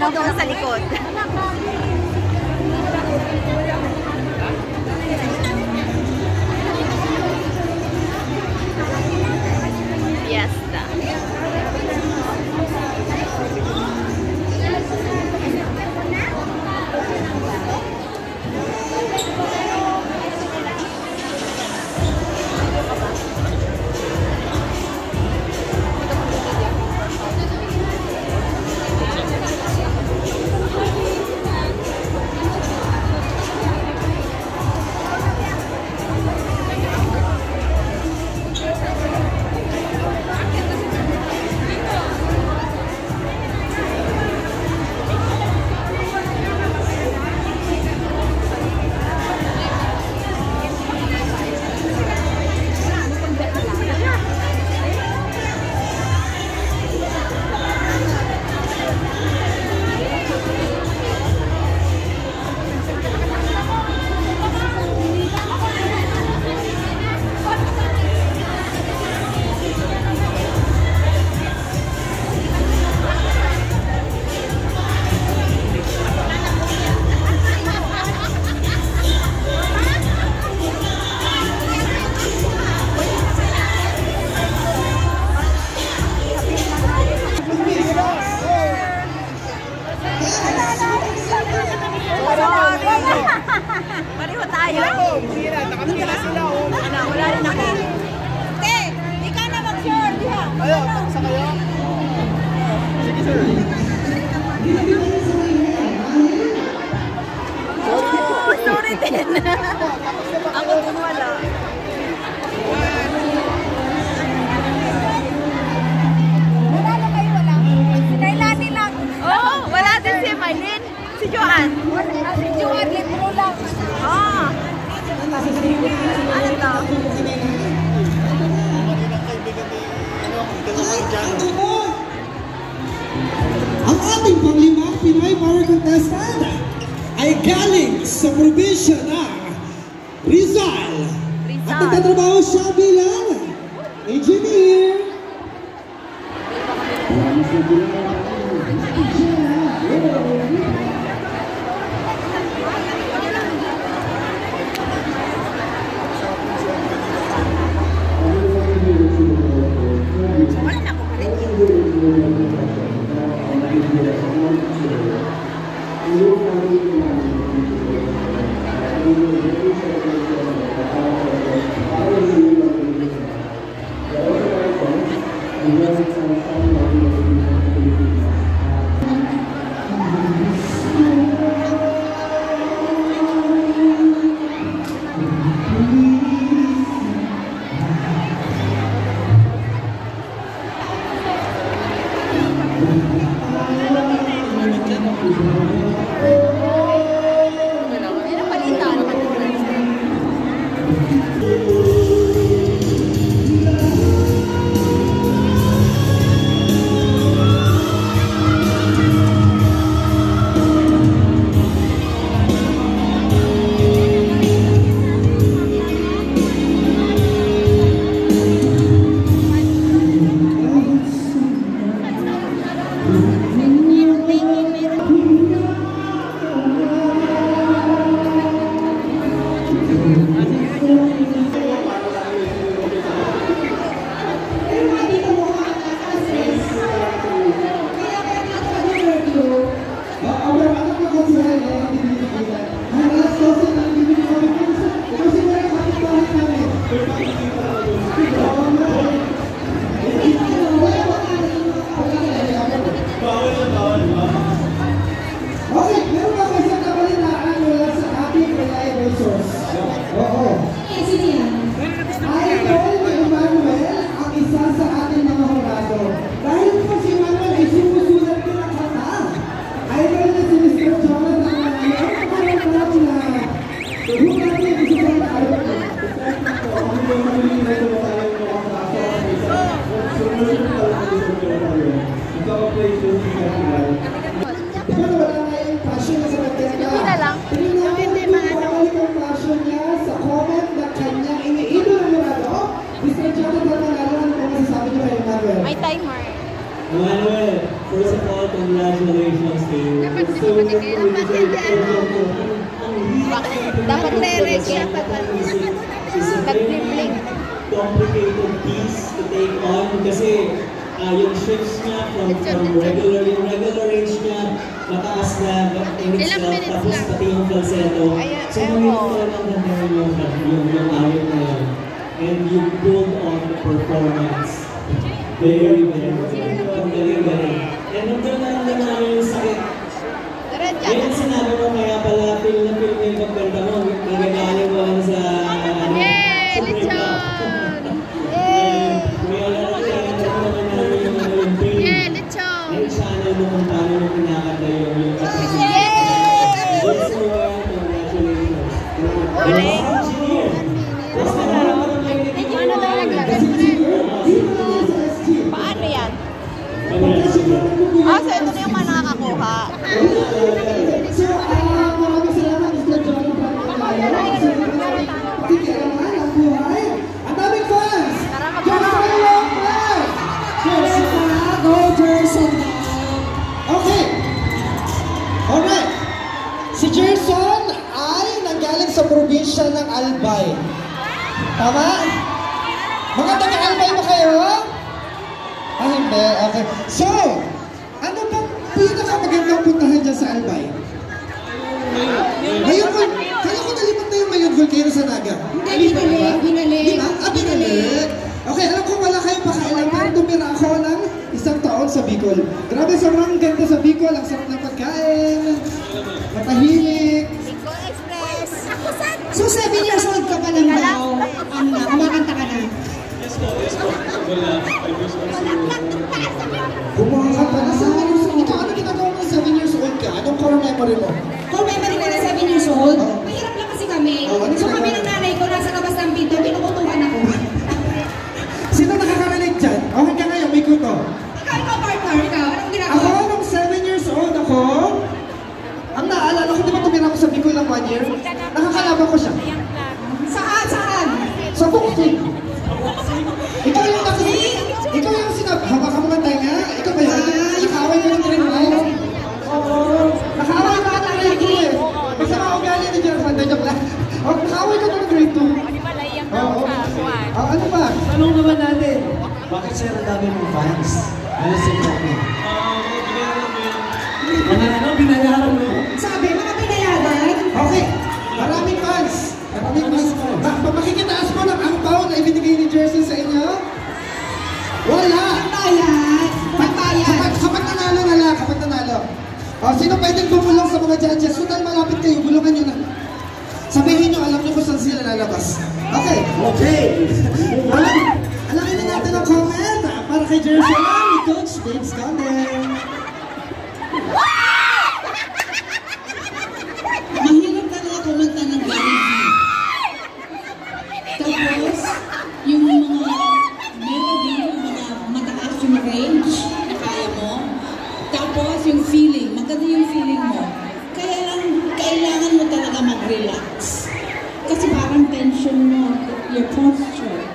mo doon sa likod. Fiesta. Pareho tayo. Nakapila sila. Wala rin ako. Te, ikaw na mag-share. Ayaw, sa kayo? Sige, sir. Oh, sorry din. Ako din wala. Wala na kayo, wala. Si Nailani lang. Oo, wala din si Maylin. Si Joanne. Si Joanne, libro lang. Ah. Ano to? Ang ating panglimang Pinoy Power Contestant ay galing sa probinsya ng Rizal. At nagtatrabaho siya bilang engineer. May timer. Manuel, first of all, congratulations to you. So, Dapat re-rest siya pag nag-blink. Complicated piece to take on kasi yung shifts niya from regular range niya mataas na in itself tapos pati yung falsetto. So ngayon ko lang naman yung awit na yun. And you pulled off the performance. Very, very galing. And nandun na lang namin yung sakit. Yan sinabi mo kaya pala feel na yung pagkanta mo. Nagagaling mo lang sa Yay! Lechon! Yeah, lechon! Yung channel mo kung paano mo pinakanta yung Yay! Congratulations! Uling! Paano yan? So ito na yung mga nakakakuha. So, maraming salamat, Mr. John. Pakikialaman ang buhay. Ang daming fans! Jerson Lopez! Jerson! Go, Jerson! Okay. Alright. Si Jerson ay nanggaling sa probinsya ng Albay. Tama? Mga taga-Albay ba kayo? Ah, hindi. Okay. So, ano bang pinakamagandang puntahan dyan sa Albay? Mayon Vol. Kaya ko nalipat na yung Mayon Volcano sa Naga. Hindi, binalik. Di ba? Ah, binalik. Okay, alam ko wala kayong pakailan pero tumira ako ng isang taon sa Bicol. Grabe, sobrang ganda sa Bicol. Ang sarap ng pagkain. Matahimik. Bicol Express! So 7 years old ka pa lang daw. Kumakanta ka na. Kumakanta pa na 7 years old. Ikaw, ano ginagawa mo 7 years old ka? Anong core memory mo? Kung memory ko na 7 years old, mahirap lang kasi kami. So kami ng nanay ko, nasa labas ng pinto, pinukutukan ako. Sino nakaka-relate dyan? Okay ka ngayon, may kuto. Ikaw, partner, ikaw, anong ginagawa? Ako, nung 7 years old ako, ang naaalala ko, di ba tumira ko sa Bicol ng 1 year? Nakakalaban ko siya. Saan? Sa Bukid. Ikaw yung ikaw yung hawakan mo ng tenga. Ikaw ba yun? Nakaway ko ng grade 2. Oo. Nakaway ko ng grade 2 eh. Masama ugali ni Jerson. Joke lang. Nakaway ko ng grade 2. Oo. Ano ba? Tanong naman natin, bakit sir ang dami mong fans? Ano sa inyo? Mga binayaran mo? Sabi, mga pinayagan. Okay. Maraming fans. Makikitaas mo ng angpaw na ibinigay ni Jerson sa inyo? Wala. Pagbayad. Kapag nanalo na lang, kapag nanalo. Sino pwedeng bumulong sa mga judges? So dahil malapit kayo, bulungan nyo na. Sabihin nyo, alam nyo kung saan sila lalabas. Okay. Alangin na natin ang comment para kay Jerson ni Coach Vince Conner. Mahirap talaga kumanta ng galing. Tapos, yung mga melody, yung mga mataas yung range na kaya mo. Tapos, yung feeling, maganda yung feeling mo. Kaya lang, kailangan mo talaga mag-relax. Kasi parang tension mo, your posture.